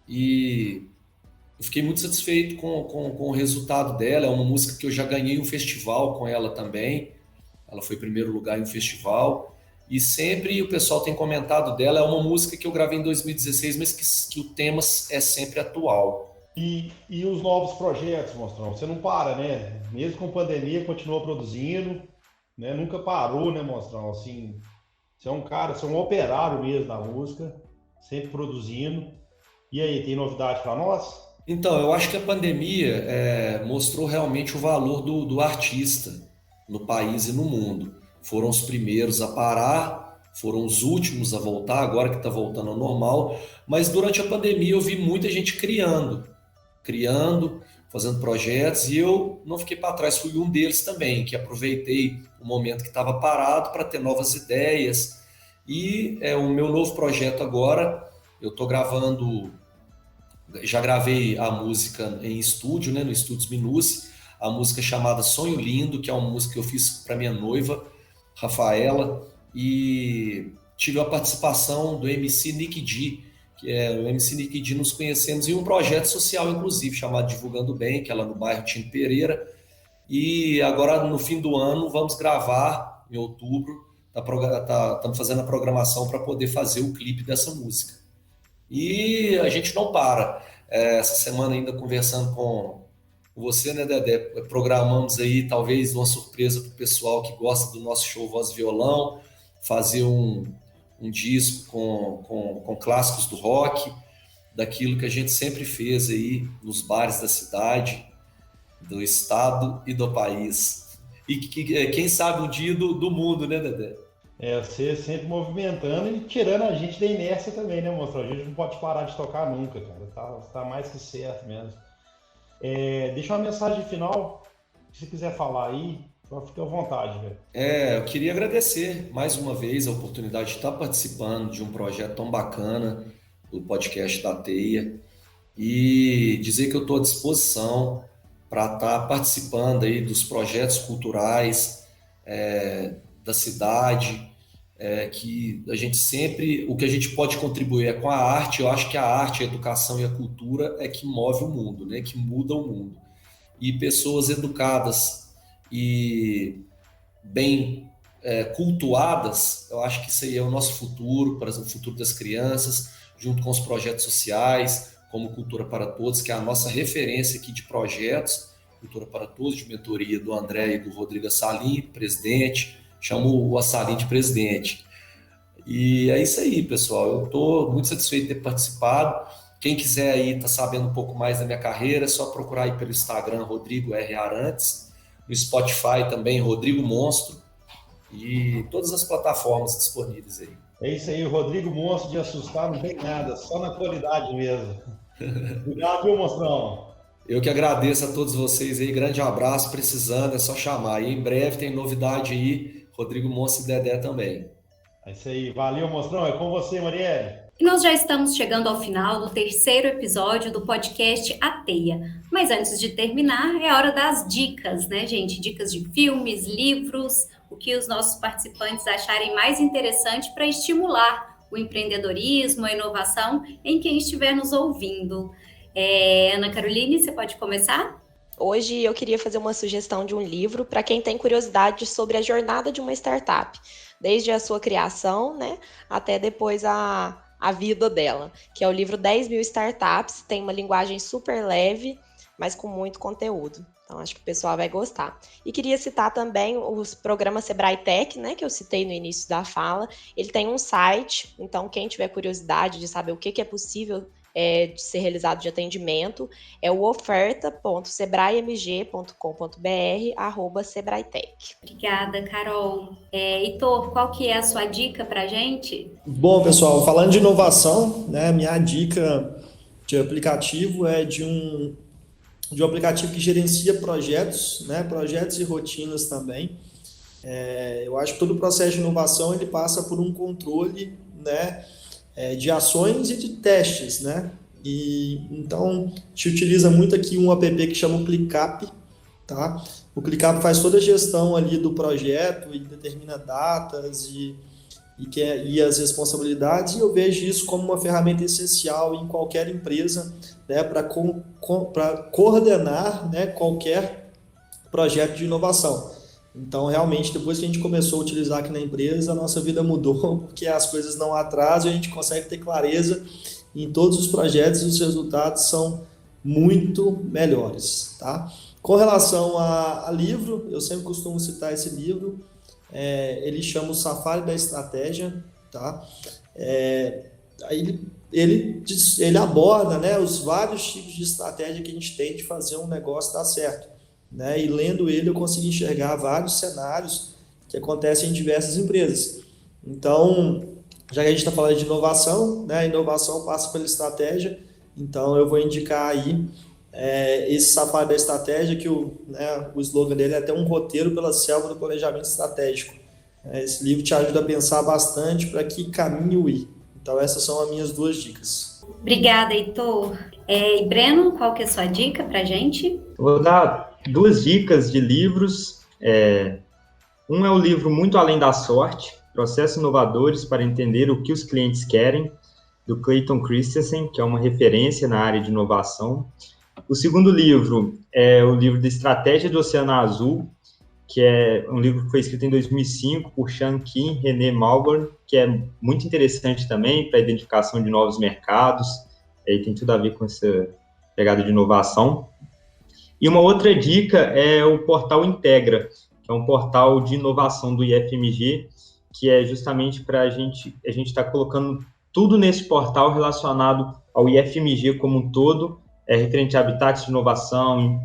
E eu fiquei muito satisfeito com o resultado dela. É uma música que eu já ganhei um festival com ela também. Ela foi primeiro lugar em um festival. E sempre o pessoal tem comentado dela. É uma música que eu gravei em 2016, mas que o tema é sempre atual. E os novos projetos, Monstrão? Você não para, né? Mesmo com pandemia, continua produzindo, né? Nunca parou, né, Monstrão? Assim, você é um cara, você é um operário mesmo da música, sempre produzindo. E aí, tem novidade para nós? Então, eu acho que a pandemia mostrou realmente o valor do artista no país e no mundo. Foram os primeiros a parar, foram os últimos a voltar, agora que está voltando ao normal. Mas durante a pandemia eu vi muita gente criando, fazendo projetos, e eu não fiquei para trás, fui um deles também, que aproveitei o momento que estava parado para ter novas ideias. E o meu novo projeto agora, eu estou gravando... Já gravei a música em estúdio, né, no Estúdios Minuci, a música chamada Sonho Lindo, que é uma música que eu fiz para minha noiva, Rafaela, e tive a participação do MC Nick D, que o MC Nick D nos conhecemos em um projeto social, inclusive, chamado Divulgando Bem, que é lá no bairro Tino Pereira, e agora no fim do ano vamos gravar, em outubro, estamos fazendo a programação para poder fazer o clipe dessa música. E a gente não para. Essa semana ainda conversando com você, né, Dedé, programamos aí talvez uma surpresa para o pessoal que gosta do nosso show Voz e Violão, fazer um disco com clássicos do rock, daquilo que a gente sempre fez aí nos bares da cidade, do estado e do país. E quem sabe um dia do mundo, né, Dedé? Você sempre movimentando e tirando a gente da inércia também, né, Monstro? A gente não pode parar de tocar nunca, cara. Tá mais que certo mesmo. Deixa uma mensagem final, se você quiser falar aí, só fique à vontade, velho. Eu queria agradecer mais uma vez a oportunidade de estar participando de um projeto tão bacana, do podcast da Teia, e dizer que eu estou à disposição para estar participando aí dos projetos culturais da cidade, que a gente sempre, o que a gente pode contribuir é com a arte. Eu acho que a arte, a educação e a cultura é que move o mundo, né? Que muda o mundo. E pessoas educadas e bem cultuadas, eu acho que isso aí é o nosso futuro, para o futuro das crianças, junto com os projetos sociais, como Cultura para Todos, que é a nossa referência aqui de projetos, Cultura para Todos, de mentoria do André e do Rodrigo Assalim, presidente. Chamo o Assalim de presidente. E é isso aí, pessoal. Eu estou muito satisfeito de ter participado. Quem quiser aí estar sabendo um pouco mais da minha carreira, é só procurar aí pelo Instagram, Rodrigo R. Arantes. No Spotify também, Rodrigo Monstro. E todas as plataformas disponíveis aí. É isso aí, o Rodrigo Monstro, de assustar não tem nada, só na qualidade mesmo. Obrigado, viu, Monstrão? Eu que agradeço a todos vocês aí. Grande abraço. Precisando, é só chamar. E em breve tem novidade aí. Rodrigo Monstro e Dedé também. É isso aí. Valeu, Monstrão. É com você, Marielle. E nós já estamos chegando ao final do 3º episódio do podcast A Teia. Mas antes de terminar, é hora das dicas, né, gente? Dicas de filmes, livros, o que os nossos participantes acharem mais interessante para estimular o empreendedorismo, a inovação em quem estiver nos ouvindo. Ana Caroline, você pode começar? Hoje eu queria fazer uma sugestão de um livro para quem tem curiosidade sobre a jornada de uma startup, desde a sua criação, né, até depois a vida dela, que é o livro 10.000 Startups, tem uma linguagem super leve, mas com muito conteúdo. Então, acho que o pessoal vai gostar. E queria citar também os programas Sebrae Tech, né, que eu citei no início da fala. Ele tem um site, então quem tiver curiosidade de saber o que é possível de ser realizado de atendimento, é o oferta.sebraemg.com.br/Sebrae-Tech. Obrigada, Carol. Heitor, qual que é a sua dica para a gente? Bom, pessoal, falando de inovação, né, minha dica de aplicativo é de um aplicativo que gerencia projetos, né, projetos e rotinas também. Eu acho que todo o processo de inovação ele passa por um controle, né, de ações e de testes, né? E então a gente utiliza muito aqui um app que chama o ClickUp, tá? O ClickUp faz toda a gestão ali do projeto e determina datas e as responsabilidades, e eu vejo isso como uma ferramenta essencial em qualquer empresa, né, para coordenar, né, qualquer projeto de inovação. Então, realmente, depois que a gente começou a utilizar aqui na empresa, a nossa vida mudou, porque as coisas não atrasam, a gente consegue ter clareza em todos os projetos e os resultados são muito melhores, tá? Com relação a livro, eu sempre costumo citar esse livro, ele chama o Safari da Estratégia, tá? Ele aborda, né, os vários tipos de estratégia que a gente tem de fazer um negócio dar certo, né? E lendo ele eu consegui enxergar vários cenários que acontecem em diversas empresas. Então, já que a gente está falando de inovação, né, a inovação passa pela estratégia, então eu vou indicar aí esse Safari da Estratégia, que o slogan dele é até um roteiro pela selva do planejamento estratégico. Esse livro te ajuda a pensar bastante para que caminho ir. Então essas são as minhas 2 dicas. Obrigada, Heitor. E Breno, qual que é a sua dica para a gente? Vou dar 2 dicas de livros. Um é o livro Muito Além da Sorte, Processos Inovadores para Entender o que os Clientes Querem, do Clayton Christensen, que é uma referência na área de inovação. O segundo livro é o livro de Estratégia do Oceano Azul, que é um livro que foi escrito em 2005 por Sean Kim e René Malborn, que é muito interessante também para a identificação de novos mercados, e tem tudo a ver com essa pegada de inovação. E uma outra dica é o portal Integra, que é um portal de inovação do IFMG, que é justamente para a gente está colocando tudo nesse portal relacionado ao IFMG como um todo, referente a habitats de inovação,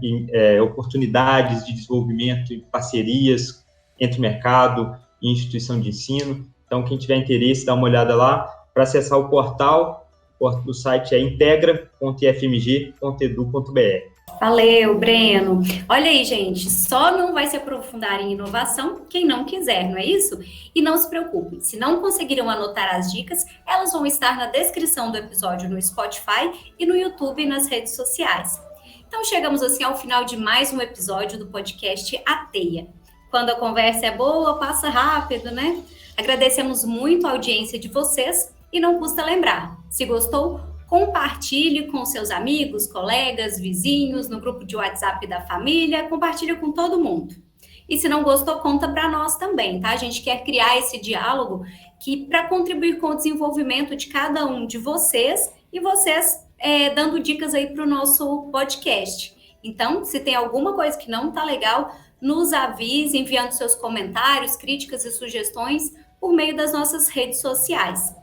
oportunidades de desenvolvimento e parcerias entre mercado e instituição de ensino. Então, quem tiver interesse, dá uma olhada lá. Para acessar o portal, o site é integra.ifmg.edu.br. Valeu, Breno. Olha aí, gente, só não vai se aprofundar em inovação quem não quiser, não é isso? E não se preocupem, se não conseguiram anotar as dicas, elas vão estar na descrição do episódio no Spotify e no YouTube e nas redes sociais. Então, chegamos assim ao final de mais um episódio do podcast A Teia. Quando a conversa é boa, passa rápido, né? Agradecemos muito a audiência de vocês e não custa lembrar, se gostou, compartilhe com seus amigos, colegas, vizinhos, no grupo de WhatsApp da família, compartilhe com todo mundo. E se não gostou, conta para nós também, tá? A gente quer criar esse diálogo para contribuir com o desenvolvimento de cada um de vocês e vocês dando dicas aí para o nosso podcast. Então, se tem alguma coisa que não tá legal, nos avise enviando seus comentários, críticas e sugestões por meio das nossas redes sociais.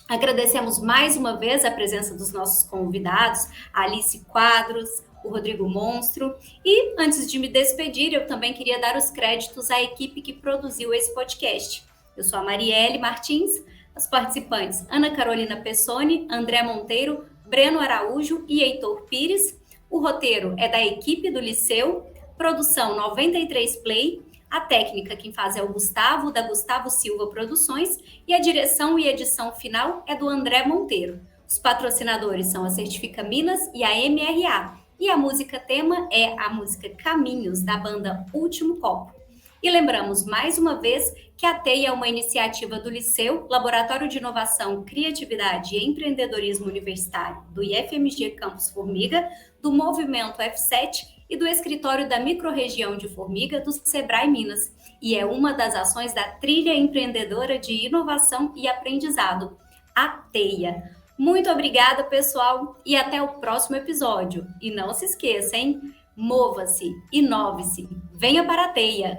Agradecemos mais uma vez a presença dos nossos convidados, a Alice Quadros, o Rodrigo Monstro. E antes de me despedir, eu também queria dar os créditos à equipe que produziu esse podcast. Eu sou a Marielle Martins, os participantes Ana Carolina Pessoni, André Monteiro, Breno Araújo e Heitor Pires. O roteiro é da equipe do Liceu, produção 93 Play. A técnica quem faz é o Gustavo, da Gustavo Silva Produções, e a direção e edição final é do André Monteiro. Os patrocinadores são a Certifica Minas e a MRA. E a música tema é a música Caminhos, da banda Último Copo. E lembramos mais uma vez que a TEIA é uma iniciativa do Liceu, Laboratório de Inovação, Criatividade e Empreendedorismo Universitário, do IFMG Campus Formiga, do Movimento F7 e do Escritório da Microrregião de Formiga, do Sebrae Minas. E é uma das ações da Trilha Empreendedora de Inovação e Aprendizado, a TEIA. Muito obrigada, pessoal, e até o próximo episódio. E não se esqueça, hein? Mova-se, inove-se, venha para a TEIA.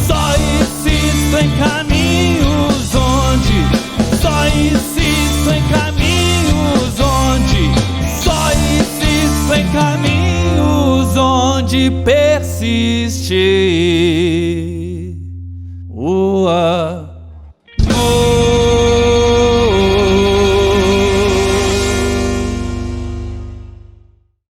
Só existo em caminhos onde, só existo em caminhos onde, só existo em caminhos onde persiste.